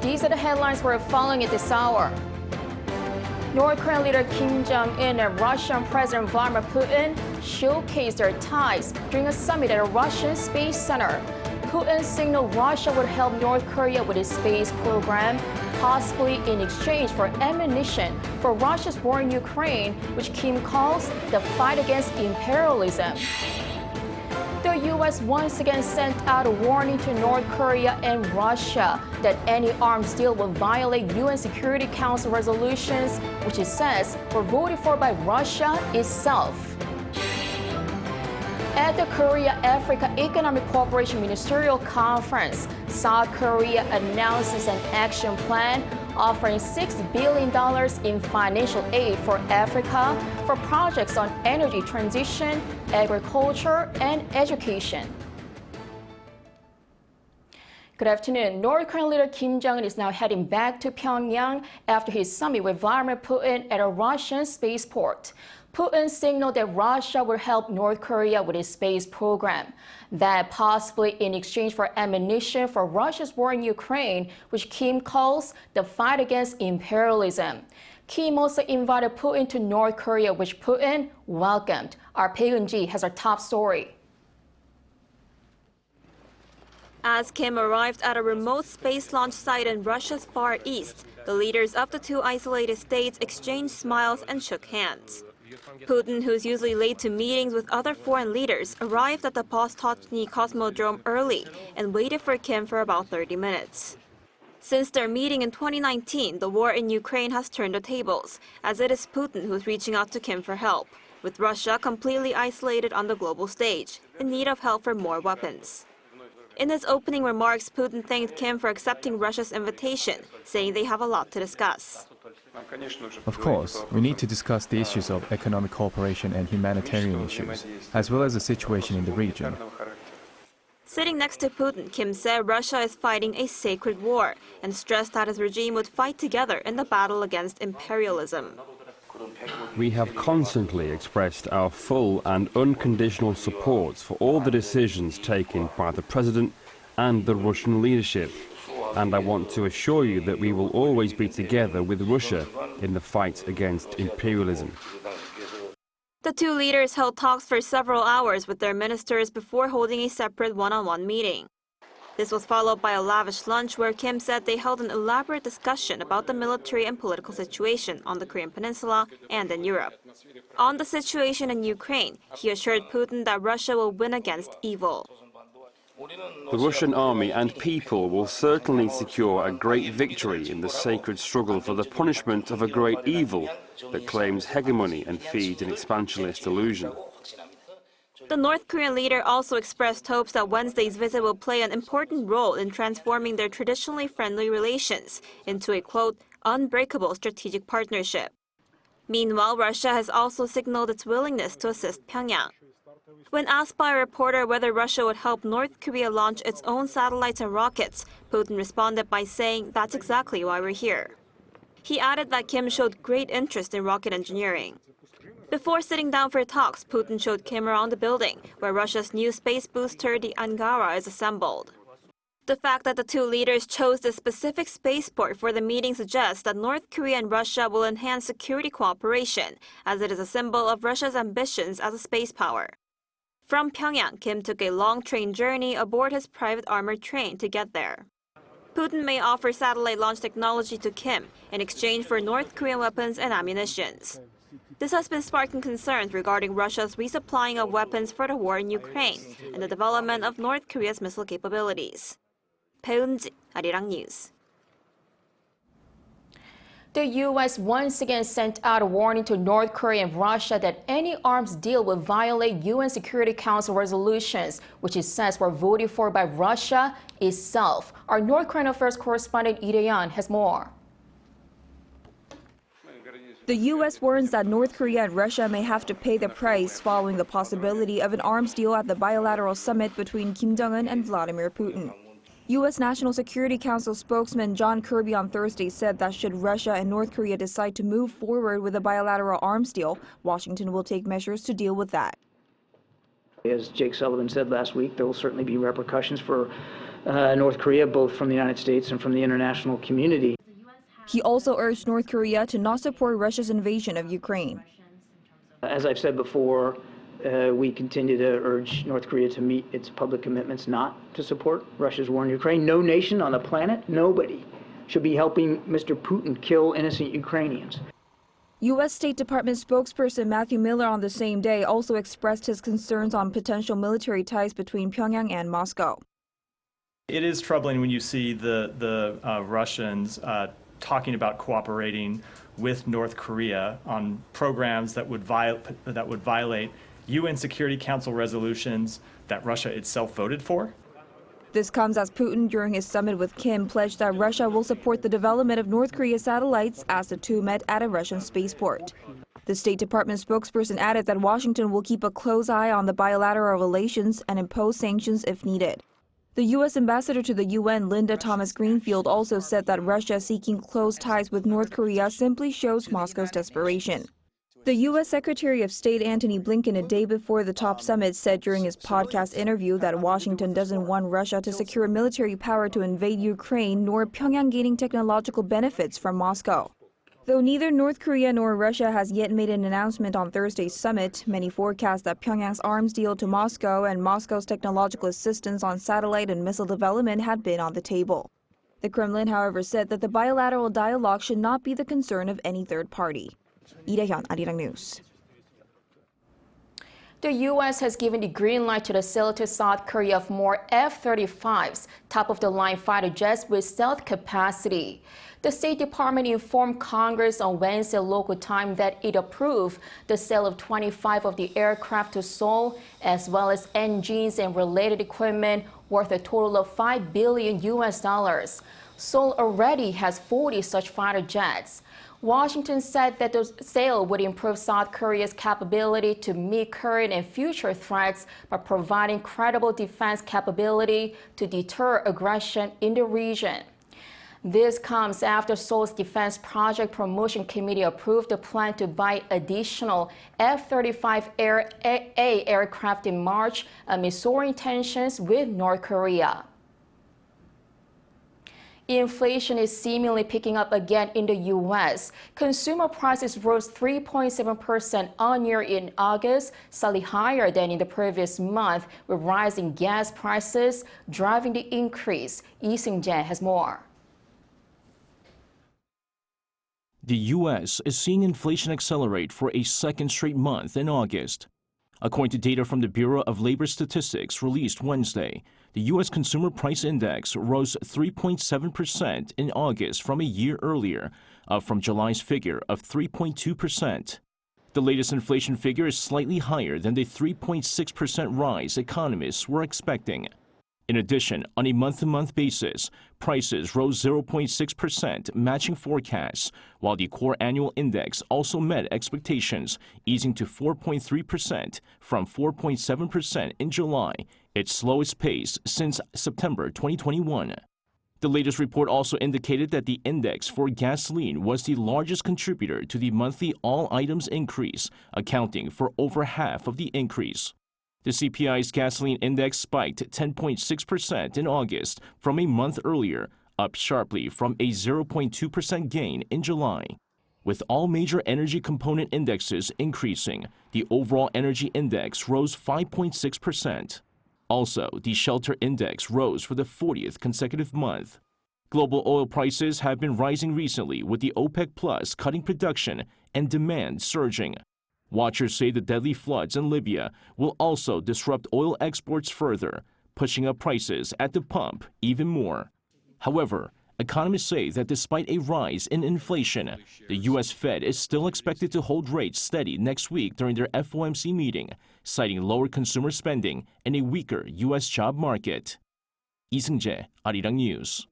These are the headlines we're following at this hour. North Korean leader Kim Jong-un and Russian President Vladimir Putin showcased their ties during a summit at a Russian space center. Putin signaled Russia would help North Korea with its space program, possibly in exchange for ammunition for Russia's war in Ukraine, which Kim calls the fight against imperialism. The U.S. once again sent out a warning to North Korea and Russia that any arms deal will violate UN Security Council resolutions, which it says were voted for by Russia itself. At the Korea-Africa Economic Cooperation Ministerial Conference, South Korea announces an action plan offering $6 billion in financial aid for Africa for projects on energy transition, agriculture, and education. Good afternoon. North Korean leader Kim Jong-un is now heading back to Pyongyang after his summit with Vladimir Putin at a Russian spaceport. Putin signaled that Russia would help North Korea with its space program, that possibly in exchange for ammunition for Russia's war in Ukraine, which Kim calls the fight against imperialism. Kim also invited Putin to North Korea, which Putin welcomed. Our Pae-eun-ji has our top story. As Kim arrived at a remote space launch site in Russia's Far East, the leaders of the two isolated states exchanged smiles and shook hands. Putin, who's usually late to meetings with other foreign leaders, arrived at the Vostochny Cosmodrome early and waited for Kim for about 30 minutes. Since their meeting in 2019, the war in Ukraine has turned the tables, as it is Putin who's reaching out to Kim for help, with Russia completely isolated on the global stage, in need of help for more weapons. In his opening remarks, Putin thanked Kim for accepting Russia's invitation, saying they have a lot to discuss. Of course, we need to discuss the issues of economic cooperation and humanitarian issues, as well as the situation in the region. Sitting next to Putin, Kim said Russia is fighting a sacred war and stressed that his regime would fight together in the battle against imperialism. We have constantly expressed our full and unconditional support for all the decisions taken by the President and the Russian leadership. And I want to assure you that we will always be together with Russia in the fight against imperialism. The two leaders held talks for several hours with their ministers before holding a separate one-on-one meeting. This was followed by a lavish lunch where Kim said they held an elaborate discussion about the military and political situation on the Korean Peninsula and in Europe. On the situation in Ukraine, he assured Putin that Russia will win against evil. The Russian army and people will certainly secure a great victory in the sacred struggle for the punishment of a great evil that claims hegemony and feeds an expansionist illusion. The North Korean leader also expressed hopes that Wednesday's visit will play an important role in transforming their traditionally friendly relations into a, quote, unbreakable strategic partnership. Meanwhile, Russia has also signaled its willingness to assist Pyongyang. When asked by a reporter whether Russia would help North Korea launch its own satellites and rockets, Putin responded by saying that's exactly why we're here. He added that Kim showed great interest in rocket engineering. Before sitting down for talks, Putin showed Kim around the building, where Russia's new space booster, the Angara, is assembled. The fact that the two leaders chose this specific spaceport for the meeting suggests that North Korea and Russia will enhance security cooperation, as it is a symbol of Russia's ambitions as a space power. From Pyongyang, Kim took a long train journey aboard his private armored train to get there. Putin may offer satellite launch technology to Kim in exchange for North Korean weapons and ammunitions. This has been sparking concerns regarding Russia's resupplying of weapons for the war in Ukraine and the development of North Korea's missile capabilities. Pae-eun-ji, Arirang News. The U.S. once again sent out a warning to North Korea and Russia that any arms deal will violate UN Security Council resolutions, which it says were voted for by Russia itself. Our North Korean affairs correspondent Lee Dae-yeon has more. The U.S. warns that North Korea and Russia may have to pay the price following the possibility of an arms deal at the bilateral summit between Kim Jong-un and Vladimir Putin. U.S. National Security Council spokesman John Kirby on Thursday said that should Russia and North Korea decide to move forward with a bilateral arms deal, Washington will take measures to deal with that. As Jake Sullivan said last week, there will certainly be repercussions for North Korea, both from the United States and from the international community. He also urged North Korea to not support Russia's invasion of Ukraine. As I've said before, we continue to urge North Korea to meet its public commitments not to support Russia's war in Ukraine. No nation on the planet, nobody, should be helping Mr. Putin kill innocent Ukrainians. U.S. State Department spokesperson Matthew Miller on the same day also expressed his concerns on potential military ties between Pyongyang and Moscow. It is troubling when you see the Russians talking about cooperating with North Korea on programs that would violate UN Security Council resolutions that Russia itself voted for. This comes as Putin, during his summit with Kim, pledged that Russia will support the development of North Korea's satellites as the two met at a Russian spaceport. The State Department spokesperson added that Washington will keep a close eye on the bilateral relations and impose sanctions if needed. The U.S. ambassador to the UN, Linda Thomas-Greenfield, also said that Russia seeking close ties with North Korea simply shows Moscow's desperation. The U.S. Secretary of State Antony Blinken, a day before the top summit, said during his podcast interview that Washington doesn't want Russia to secure military power to invade Ukraine, nor Pyongyang gaining technological benefits from Moscow. Though neither North Korea nor Russia has yet made an announcement on Thursday's summit, many forecast that Pyongyang's arms deal to Moscow and Moscow's technological assistance on satellite and missile development had been on the table. The Kremlin, however, said that the bilateral dialogue should not be the concern of any third party. Lee Dae-hyun, Arirang News. The U.S. has given the green light to the sale to South Korea of more F-35s, top-of-the-line fighter jets with stealth capacity. The State Department informed Congress on Wednesday local time that it approved the sale of 25 of the aircraft to Seoul, as well as engines and related equipment worth a total of $5 billion. Seoul already has 40 such fighter jets. Washington said that the sale would improve South Korea's capability to meet current and future threats by providing credible defense capability to deter aggression in the region. This comes after Seoul's Defense Project Promotion Committee approved the plan to buy additional F-35A aircraft in March amid soaring tensions with North Korea. Inflation is seemingly picking up again in the U.S. Consumer prices rose 3.7% on-year in August, slightly higher than in the previous month, with rising gas prices driving the increase. Lee Seung-jae has more. The U.S. is seeing inflation accelerate for a second straight month in August. According to data from the Bureau of Labor Statistics released Wednesday, the U.S. Consumer Price Index rose 3.7% in August from a year earlier, up from July's figure of 3.2%. The latest inflation figure is slightly higher than the 3.6% rise economists were expecting. In addition, on a month-to-month basis, prices rose 0.6%, matching forecasts, while the core annual index also met expectations, easing to 4.3% from 4.7% in July, its slowest pace since September 2021. The latest report also indicated that the index for gasoline was the largest contributor to the monthly all-items increase, accounting for over half of the increase. The CPI's gasoline index spiked 10.6% in August from a month earlier, up sharply from a 0.2% gain in July. With all major energy component indexes increasing, the overall energy index rose 5.6%. Also, the shelter index rose for the 40th consecutive month. Global oil prices have been rising recently, with the OPEC Plus cutting production and demand surging. Watchers say the deadly floods in Libya will also disrupt oil exports further, pushing up prices at the pump even more. However, economists say that despite a rise in inflation, the U.S. Fed is still expected to hold rates steady next week during their FOMC meeting, citing lower consumer spending and a weaker U.S. job market. Lee Seung-jae, Arirang News.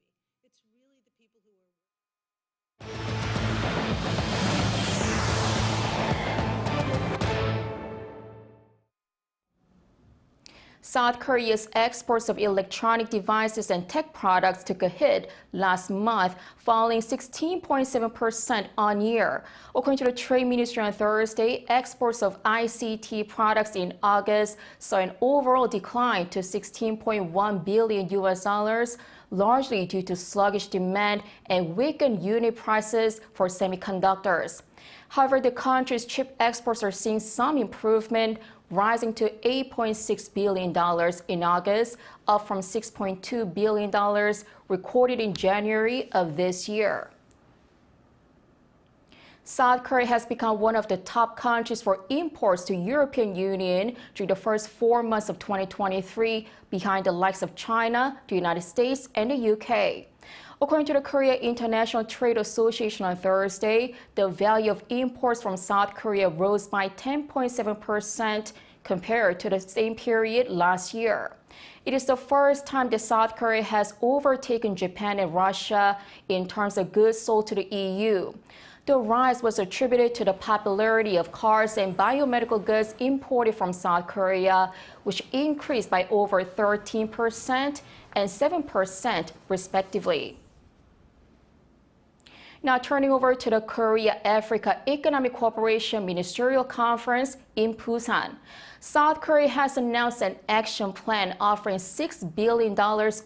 South Korea's exports of electronic devices and tech products took a hit last month, falling 16.7% on year. According to the Trade Ministry on Thursday, exports of ICT products in August saw an overall decline to $16.1 billion, largely due to sluggish demand and weakened unit prices for semiconductors. However, the country's chip exports are seeing some improvement, rising to $8.6 billion in August, up from $6.2 billion recorded in January of this year. South Korea has become one of the top countries for imports to European Union during the first 4 months of 2023, behind the likes of China, the United States, and the UK. According to the Korea International Trade Association on Thursday, the value of imports from South Korea rose by 10.7% compared to the same period last year. It is the first time that South Korea has overtaken Japan and Russia in terms of goods sold to the EU. The rise was attributed to the popularity of cars and biomedical goods imported from South Korea, which increased by over 13% and 7% respectively. Now turning over to the Korea-Africa Economic Cooperation Ministerial Conference in Busan. South Korea has announced an action plan offering $6 billion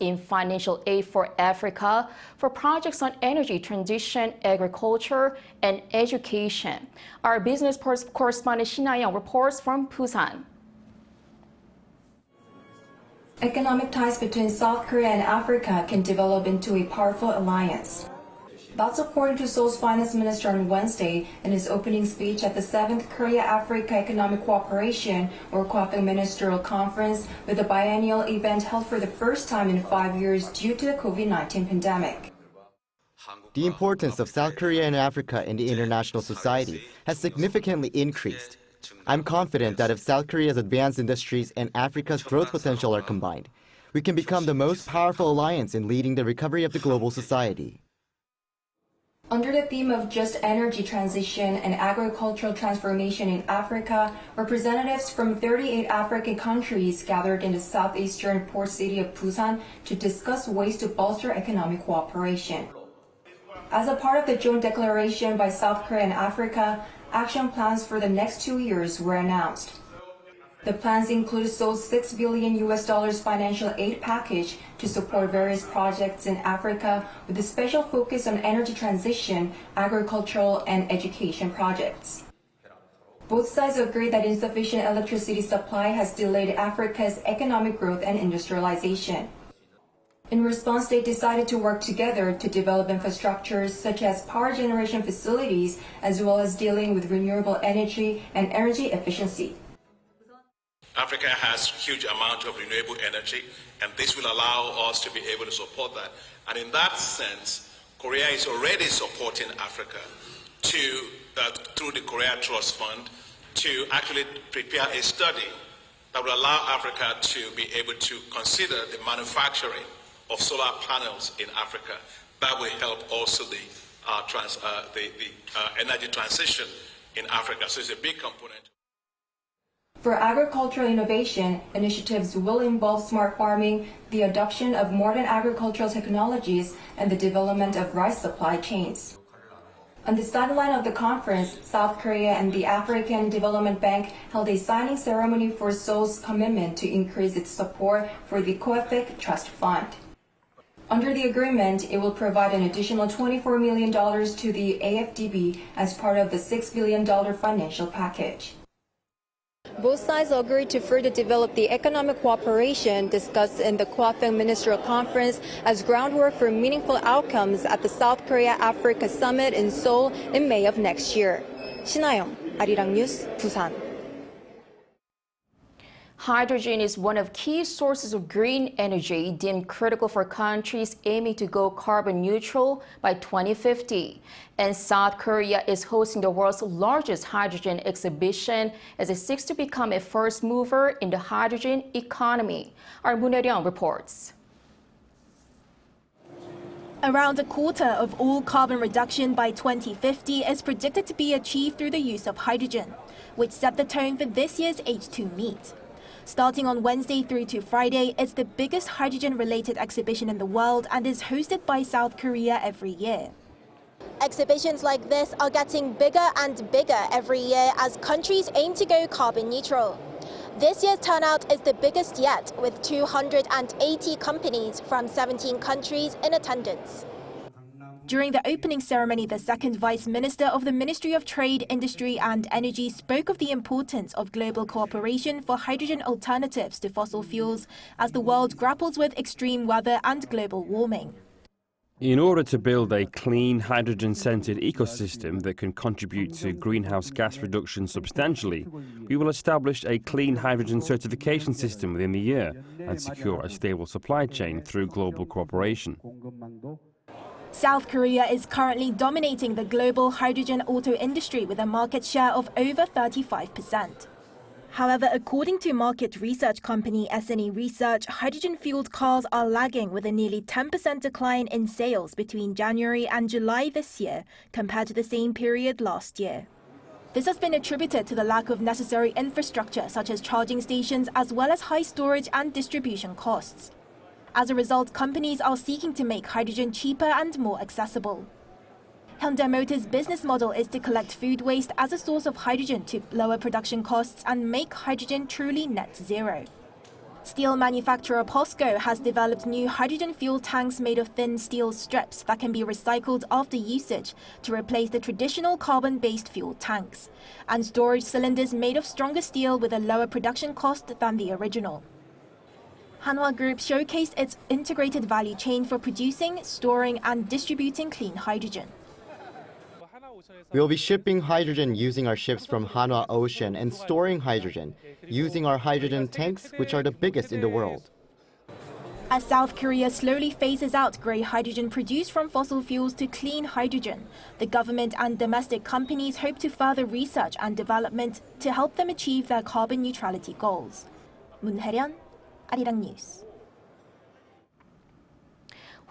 in financial aid for Africa for projects on energy transition, agriculture, and education. Our business correspondent Shin-Young reports from Busan. Economic ties between South Korea and Africa can develop into a powerful alliance. That's according to Seoul's finance minister on Wednesday in his opening speech at the 7th Korea-Africa Economic Cooperation or KOAFEC Ministerial Conference, with a biennial event held for the first time in 5 years due to the COVID-19 pandemic. The importance of South Korea and Africa in the international society has significantly increased. I'm confident that if South Korea's advanced industries and Africa's growth potential are combined, we can become the most powerful alliance in leading the recovery of the global society. Under the theme of just energy transition and agricultural transformation in Africa, representatives from 38 African countries gathered in the southeastern port city of Busan to discuss ways to bolster economic cooperation. As a part of the joint declaration by South Korea and Africa, action plans for the next 2 years were announced. The plans include Seoul's $6 billion financial aid package to support various projects in Africa, with a special focus on energy transition, agricultural, and education projects. Both sides agree that insufficient electricity supply has delayed Africa's economic growth and industrialization. In response, they decided to work together to develop infrastructures such as power generation facilities, as well as dealing with renewable energy and energy efficiency. Africa has huge amount of renewable energy, and this will allow us to be able to support that. And in that sense, Korea is already supporting Africa through the Korea Trust Fund to actually prepare a study that will allow Africa to be able to consider the manufacturing of solar panels in Africa. That will help also the energy transition in Africa. So it's a big component. For agricultural innovation, initiatives will involve smart farming, the adoption of modern agricultural technologies, and the development of rice supply chains. On the sideline of the conference, South Korea and the African Development Bank held a signing ceremony for Seoul's commitment to increase its support for the KOAFEC Trust Fund. Under the agreement, it will provide an additional $24 million to the AFDB as part of the $6 billion financial package. Both sides agreed to further develop the economic cooperation discussed in the KOAFEC Ministerial Conference as groundwork for meaningful outcomes at the South Korea-Africa Summit in Seoul in May of next year. Shin-Young, Arirang News, Busan. Hydrogen is one of key sources of green energy deemed critical for countries aiming to go carbon neutral by 2050. And South Korea is hosting the world's largest hydrogen exhibition as it seeks to become a first mover in the hydrogen economy. Our Moon Hye-ryung reports. Around a quarter of all carbon reduction by 2050 is predicted to be achieved through the use of hydrogen, which set the tone for this year's H2 meet. Starting on Wednesday through to Friday, it's the biggest hydrogen-related exhibition in the world and is hosted by South Korea every year. Exhibitions like this are getting bigger and bigger every year as countries aim to go carbon neutral. This year's turnout is the biggest yet, with 280 companies from 17 countries in attendance. During the opening ceremony, the second Vice Minister of the Ministry of Trade, Industry and Energy spoke of the importance of global cooperation for hydrogen alternatives to fossil fuels as the world grapples with extreme weather and global warming. In order to build a clean, hydrogen-centered ecosystem that can contribute to greenhouse gas reduction substantially, we will establish a clean hydrogen certification system within the year and secure a stable supply chain through global cooperation. South Korea is currently dominating the global hydrogen auto industry with a market share of over 35%. However, according to market research company SNE Research, hydrogen-fueled cars are lagging with a nearly 10% decline in sales between January and July this year compared to the same period last year. This has been attributed to the lack of necessary infrastructure such as charging stations as well as high storage and distribution costs. As a result, companies are seeking to make hydrogen cheaper and more accessible. Hyundai Motor's business model is to collect food waste as a source of hydrogen to lower production costs and make hydrogen truly net zero. Steel manufacturer POSCO has developed new hydrogen fuel tanks made of thin steel strips that can be recycled after usage to replace the traditional carbon-based fuel tanks, and storage cylinders made of stronger steel with a lower production cost than the original. Hanwha Group showcased its integrated value chain for producing, storing and distributing clean hydrogen. We will be shipping hydrogen using our ships from Hanwha Ocean and storing hydrogen using our hydrogen tanks, which are the biggest in the world. As South Korea slowly phases out grey hydrogen produced from fossil fuels to clean hydrogen, the government and domestic companies hope to further research and development to help them achieve their carbon neutrality goals. Moon Hae-ryun, Arirang News.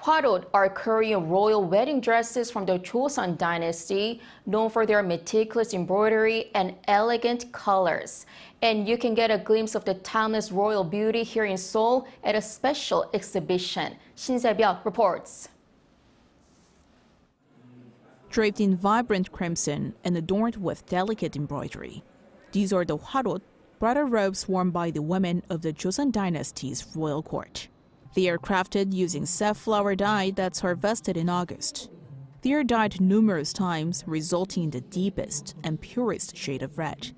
Hwarot are Korean royal wedding dresses from the Joseon dynasty, known for their meticulous embroidery and elegant colors. And you can get a glimpse of the timeless royal beauty here in Seoul at a special exhibition. Shin Se-byuk reports. Draped in vibrant crimson and adorned with delicate embroidery, these are the Hwarot, bridal robes worn by the women of the Joseon dynasty's royal court. They are crafted using safflower dye that's harvested in August. They are dyed numerous times, resulting in the deepest and purest shade of red.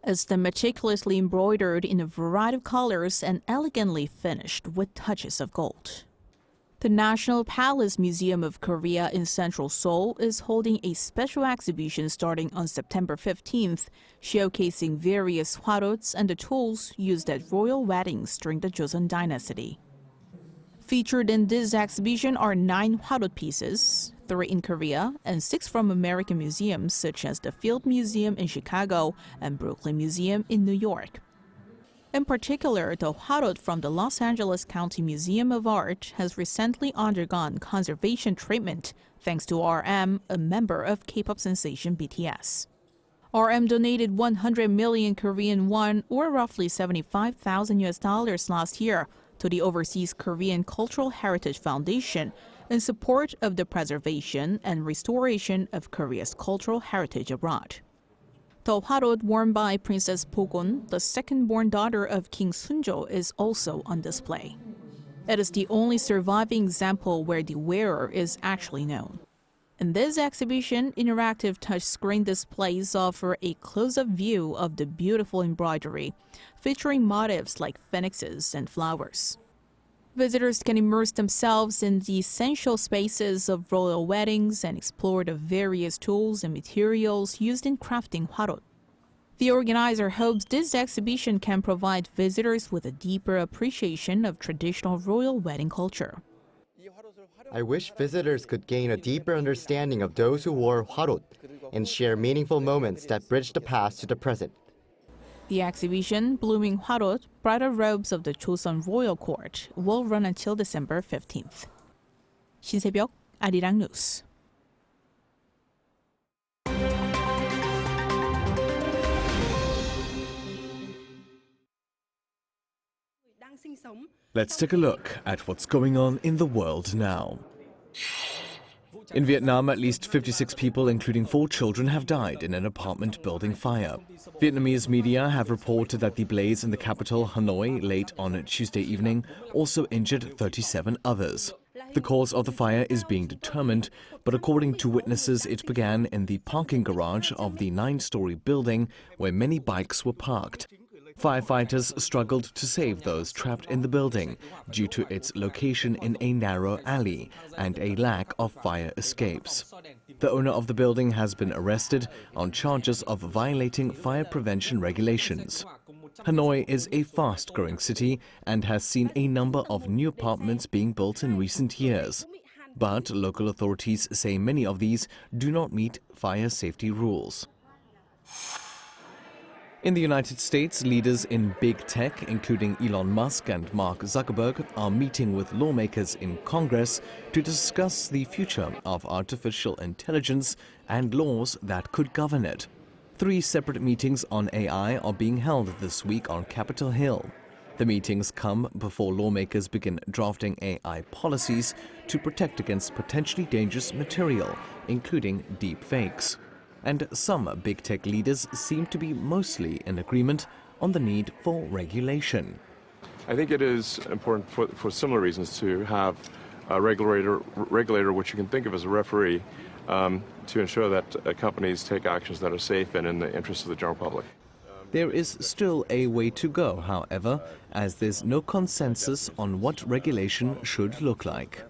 It's then meticulously embroidered in a variety of colors and elegantly finished with touches of gold. The National Palace Museum of Korea in central Seoul is holding a special exhibition starting on September 15th, showcasing various hwarots and the tools used at royal weddings during the Joseon dynasty. Featured in this exhibition are 9 hwarot pieces, 3 in Korea and 6 from American museums such as the Field Museum in Chicago and Brooklyn Museum in New York. In particular, the hwarot from the Los Angeles County Museum of Art has recently undergone conservation treatment thanks to RM, a member of K-pop sensation BTS. RM donated 100 million Korean won, or roughly $75,000 last year, to the Overseas Korean Cultural Heritage Foundation in support of the preservation and restoration of Korea's cultural heritage abroad. The hwarot worn by Princess Bogun, the second-born daughter of King Sunjo, is also on display. It is the only surviving example where the wearer is actually known. In this exhibition, interactive touchscreen displays offer a close-up view of the beautiful embroidery, featuring motifs like phoenixes and flowers. Visitors can immerse themselves in the essential spaces of royal weddings and explore the various tools and materials used in crafting hwarot. The organizer hopes this exhibition can provide visitors with a deeper appreciation of traditional royal wedding culture. I wish visitors could gain a deeper understanding of those who wore hwarot and share meaningful moments that bridge the past to the present. The exhibition, Blooming Hwarot, Bridal Robes of the Joseon Royal Court, will run until December 15th. Shin Se-byuk, Arirang News. Let's take a look at what's going on in the world now. In Vietnam, at least 56 people, including 4 children, have died in an apartment building fire. Vietnamese media have reported that the blaze in the capital, Hanoi, late on Tuesday evening also injured 37 others. The cause of the fire is being determined, but according to witnesses, it began in the parking garage of the 9-story building where many bikes were parked. Firefighters struggled to save those trapped in the building due to its location in a narrow alley and a lack of fire escapes. The owner of the building has been arrested on charges of violating fire prevention regulations. Hanoi is a fast-growing city and has seen a number of new apartments being built in recent years. But local authorities say many of these do not meet fire safety rules. In the United States, leaders in big tech, including Elon Musk and Mark Zuckerberg, are meeting with lawmakers in Congress to discuss the future of artificial intelligence and laws that could govern it. 3 separate meetings on AI are being held this week on Capitol Hill. The meetings come before lawmakers begin drafting AI policies to protect against potentially dangerous material, including deep fakes. And some big tech leaders seem to be mostly in agreement on the need for regulation. I think it is important for similar reasons to have a regulator which you can think of as a referee to ensure that companies take actions that are safe and in the interest of the general public. There is still a way to go, however, as there's no consensus on what regulation should look like.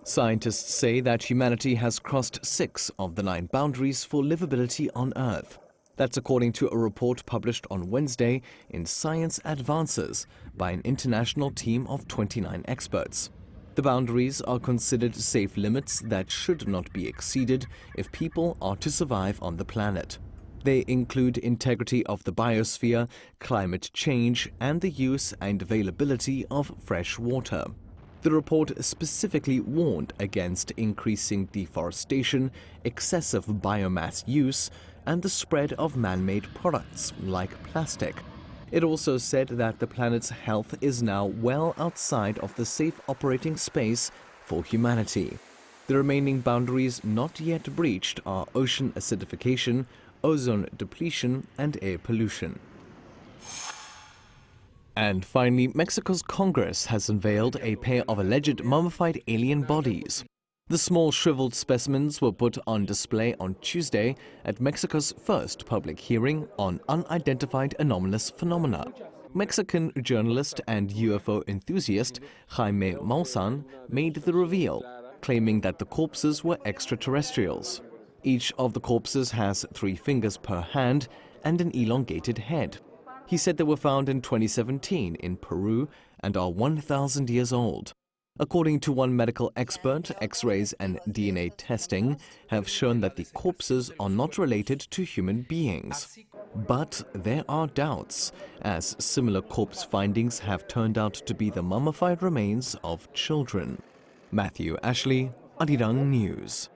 Scientists say that humanity has crossed 6 of the 9 boundaries for livability on Earth. That's according to a report published on Wednesday in Science Advances by an international team of 29 experts. The boundaries are considered safe limits that should not be exceeded if people are to survive on the planet. They include integrity of the biosphere, climate change, and the use and availability of fresh water. The report specifically warned against increasing deforestation, excessive biomass use, and the spread of man-made products like plastic. It also said that the planet's health is now well outside of the safe operating space for humanity. The remaining boundaries not yet breached are ocean acidification, ozone depletion, and air pollution. And finally, Mexico's Congress has unveiled a pair of alleged mummified alien bodies. The small shriveled specimens were put on display on Tuesday at Mexico's first public hearing on unidentified anomalous phenomena. Mexican journalist and UFO enthusiast Jaime Maussan made the reveal, claiming that the corpses were extraterrestrials. Each of the corpses has 3 fingers per hand and an elongated head. He said they were found in 2017 in Peru and are 1,000 years old. According to one medical expert, X-rays and DNA testing have shown that the corpses are not related to human beings. But there are doubts, as similar corpse findings have turned out to be the mummified remains of children. Matthew Ashley, Arirang News.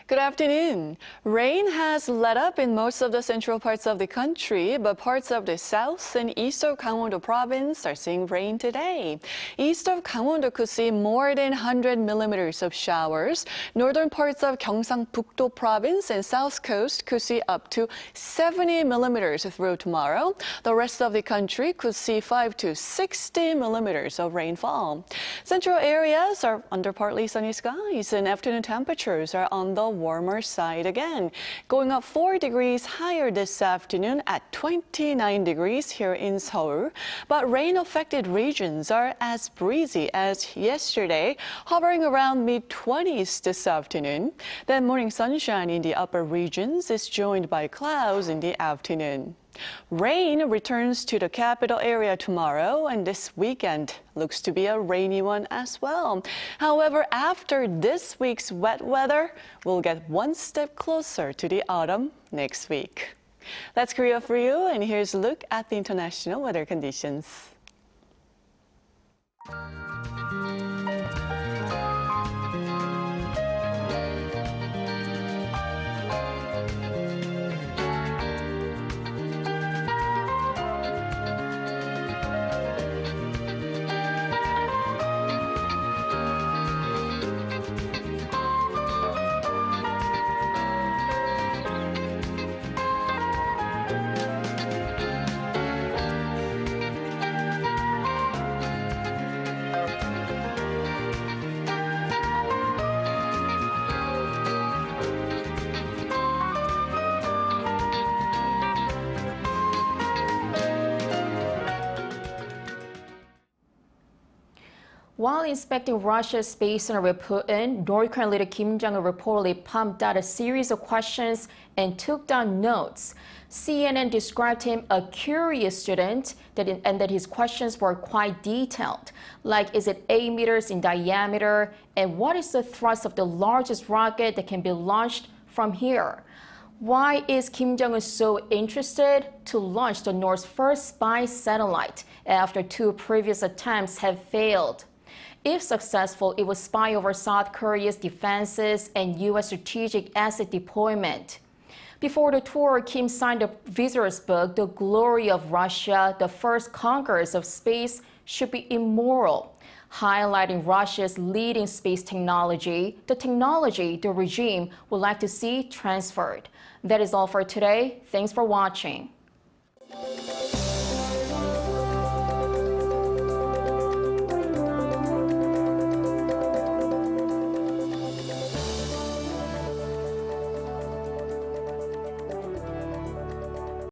Good afternoon. Rain has let up in most of the central parts of the country, but parts of the south and east of Gangwon-do province are seeing rain today. East of Gangwon-do could see more than 100 millimeters of showers. Northern parts of Gyeongsang-Bukdo province and south coast could see up to 70 millimeters through tomorrow. The rest of the country could see 5 to 60 millimeters of rainfall. Central areas are under partly sunny skies, and afternoon temperatures are on the warmer side again, going up 4 degrees higher this afternoon at 29 degrees here in Seoul. But rain-affected regions are as breezy as yesterday, hovering around mid-20s this afternoon. Then morning sunshine in the upper regions is joined by clouds in the afternoon. Rain returns to the capital area tomorrow, and this weekend looks to be a rainy one as well. However, after this week's wet weather, we'll get one step closer to the autumn next week. That's Korea for you, and here's a look at the international weather conditions. While inspecting Russia's space center with Putin, North Korean leader Kim Jong-un reportedly pumped out a series of questions and took down notes. CNN described him a curious student and that his questions were quite detailed, like is it 8 meters in diameter and what is the thrust of the largest rocket that can be launched from here? Why is Kim Jong-un so interested to launch the North's first spy satellite after 2 previous attempts have failed? If successful, it would spy over South Korea's defenses and U.S. strategic asset deployment. Before the tour, Kim signed a visitor's book, The Glory of Russia, the first conquerors of space should be immoral, highlighting Russia's leading space technology, the technology the regime would like to see transferred. That is all for today. Thanks for watching.